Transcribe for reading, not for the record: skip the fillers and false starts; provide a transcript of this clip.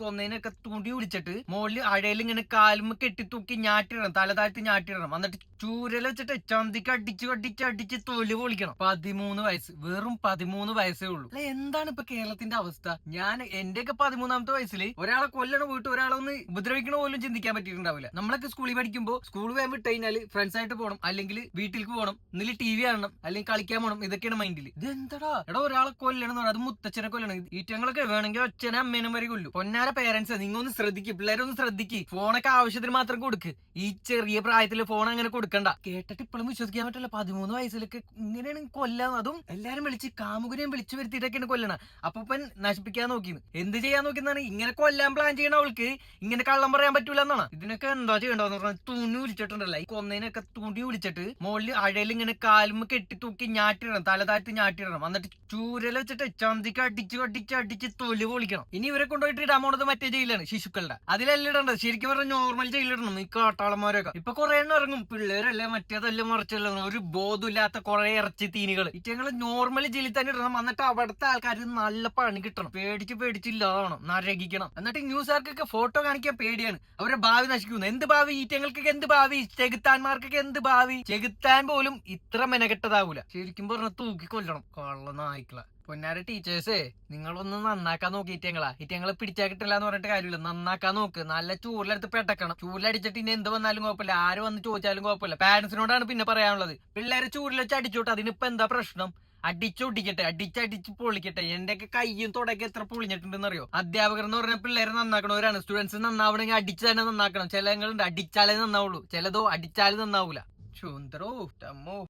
കൊന്നതിനൊക്കെ തുണി വിളിച്ചിട്ട് മുകളിൽ അഴയിൽ ഇങ്ങനെ കാലുമ്പ് കെട്ടി തൂക്കി ഞാട്ടിടണം, തല താഴ്ത്തി ഞാട്ടിടണം. എന്നിട്ട് ചൂരൽ വെച്ചിട്ട് ചന്തിക്ക് അടിച്ച് തൊലി പൊളിക്കണം. 13 വയസ്സ്, വെറും 13 വയസ്സേ ഉള്ളൂ. അല്ലെ, എന്താണ് ഇപ്പൊ കേരളത്തിന്റെ അവസ്ഥ? ഞാൻ എന്റെയൊക്കെ 13ാമത്തെ വയസ്സിൽ ഒരാളെ കൊല്ലണ പോയിട്ട് ഒരാളെ ഒന്ന് ഉപദ്രവിക്കണ പോലും ചിന്തിക്കാൻ പറ്റിയിട്ടുണ്ടാവില്ല. നമ്മളൊക്കെ സ്കൂളിൽ പഠിക്കുമ്പോൾ സ്കൂൾ വേഗം വിട്ട് കഴിഞ്ഞാല് ഫ്രണ്ട്സ് ആയിട്ട് പോകണം, അല്ലെങ്കിൽ വീട്ടിലേക്ക് പോകണം, എന്നിട്ട് ടി വി കാണണം, അല്ലെങ്കിൽ കളിക്കാൻ പോകണം. ഇതൊക്കെയാണ് മൈൻഡിൽ. ഇത് എന്താടാ എടാ, ഒരാളെ കൊല്ലണം എന്ന് പറഞ്ഞാൽ അത് മുത്തച്ഛനെ കൊല്ലണം. ഈറ്റങ്ങളൊക്കെ വേണമെങ്കിൽ അച്ഛനെ അമ്മേനും വരെ കൊല്ലും. പൊന്നാര പേരൻസ്, നിങ്ങൾ ഒന്ന് ശ്രദ്ധിക്കും, പിള്ളേരൊന്ന് ശ്രദ്ധിക്കും. ഫോണൊക്കെ ആവശ്യത്തിന് മാത്രം കൊടുക്ക്. ഈ ചെറിയ പ്രായത്തിൽ ഫോൺ അങ്ങനെ കൊടുക്കണ്ട. കേട്ടിട്ട് ഇപ്പോഴും വിശ്വസിക്കാൻ പറ്റില്ല, 13 വയസ്സിലൊക്കെ ഇങ്ങനെയാണ് കൊല്ലാന്ന്. അതും എല്ലാരും വിളിച്ച് കാമുകനെയും വിളിച്ചു വരുത്തിയിട്ടൊക്കെയാണ് കൊല്ലണം. അപ്പൻ നശിപ്പിക്കാൻ നോക്കിന്ന്, എന്ത് ചെയ്യാൻ നോക്കിയെന്നാണ്? ഇങ്ങനെ കൊല്ലാൻ പ്ലാൻ ചെയ്യണ അവൾക്ക് ഇങ്ങനെ കള്ളം പറയാൻ പറ്റൂല എന്നാണ്. ഇതിനൊക്കെ എന്താ ചെയ്യണ്ടെന്ന് പറഞ്ഞാൽ തുണി വിളിച്ചിട്ടുണ്ടല്ലോ, ഈ കൊന്നതിനൊക്കെ തുണി വിളിച്ചിട്ട് മുകളിൽ അഴയിൽ ഇങ്ങനെ കാലുമ്പ് കെട്ടി തൂക്കി ഞാട്ടിടണം, തല താഴ്ത്തി ഞാട്ടിടണം. എന്നിട്ട് ചൂരൽ വെച്ചിട്ട് ചന്തിക്ക് അടിച്ച് തൊലി പൊളിക്കണം. ഇനി ഇവരെ കൊണ്ടുപോയിട്ട് ഇടാൻ പോണത് മറ്റേ ജയിലാണ്, ശിശുക്കളുടെ. അതിലെല്ലാം ഇടണ്ടത് ശരിക്കും പറഞ്ഞാൽ നോർമൽ ജയിലിടണം. ഈ കാട്ടാളന്മാരൊക്കെ ഇപ്പൊ കുറെ എണ്ണം ഇറങ്ങും, പിള്ളേരല്ലേ മറ്റേതല്ലേ മറിച്ചല്ല, ഒരു ബോധമില്ലാത്ത കുറെ ഇറച്ചി തീനികൾ. ഇറ്റങ്ങള് നോർമൽ ജയിലിൽ തന്നെ ഇടണം. എന്നിട്ട് അവിടുത്തെ ആൾക്കാർ നല്ല പണി കിട്ടണം, പേടിച്ചില്ലാതാണ്, നരകിക്കണം. എന്നിട്ട് ന്യൂസുകാർക്കൊക്കെ ഫോട്ടോ കാണിക്കാൻ പേടിയാണ്, അവരുടെ ഭാവി നശിക്കുന്നു. എന്ത് ഭാവി? ഈറ്റങ്ങൾക്കൊക്കെ എന്ത് ഭാവി? ചെകുത്താന്മാർക്കൊക്കെ എന്ത് ഭാവി? ചെകുത്താൻ പോലും ഇത്ര മെനകെട്ടതാവൂല. ശരിക്കും പറഞ്ഞ തൂക്കി കൊല്ലണം, കള്ള നായ്ക്കള. പൊന്നാര ടീച്ചേഴ്സേ, നിങ്ങളൊന്ന് നന്നാക്കാൻ നോക്കി. ഇറ്റങ്ങളെ പിടിച്ചാൽ കിട്ടില്ല എന്ന് പറഞ്ഞിട്ട് കാര്യമില്ല, നന്നാക്കാൻ നോക്ക്. നല്ല ചൂരിലെടുത്ത് പെട്ടക്കണം. ചൂരിലടിച്ചിട്ട് ഇനി എന്ത് വന്നാലും കുഴപ്പമില്ല, ആര് വന്ന് ചോദിച്ചാലും കുഴപ്പമില്ല. പാരന്റ്സിനോടാണ് പിന്നെ പറയാനുള്ളത്. പിള്ളേരെ ചൂരിൽ വെച്ച് അടിച്ചോട്ടെ, അതിനിപ്പോ എന്താ പ്രശ്നം? അടിച്ചൊട്ടിക്കട്ടെ, അടിച്ച് പൊളിക്കട്ടെ. എന്റെയൊക്കെ കയ്യും തുടക്കെ എത്ര പൊളിഞ്ഞിട്ടുണ്ടെന്ന് അറിയോ? അധ്യാപകർ എന്ന് പറഞ്ഞ പിള്ളേരെ നന്നാക്കണവരാണ്. സ്റ്റുഡൻസ് നന്നാവണമെങ്കിൽ അടിച്ച് തന്നെ നന്നാക്കണം. ചിലങ്ങളുണ്ട് അടിച്ചാലേ നന്നാവുള്ളൂ, ചിലതോ അടിച്ചാലും നന്നാവൂല. ചുന്തരോ ടമ്മോ.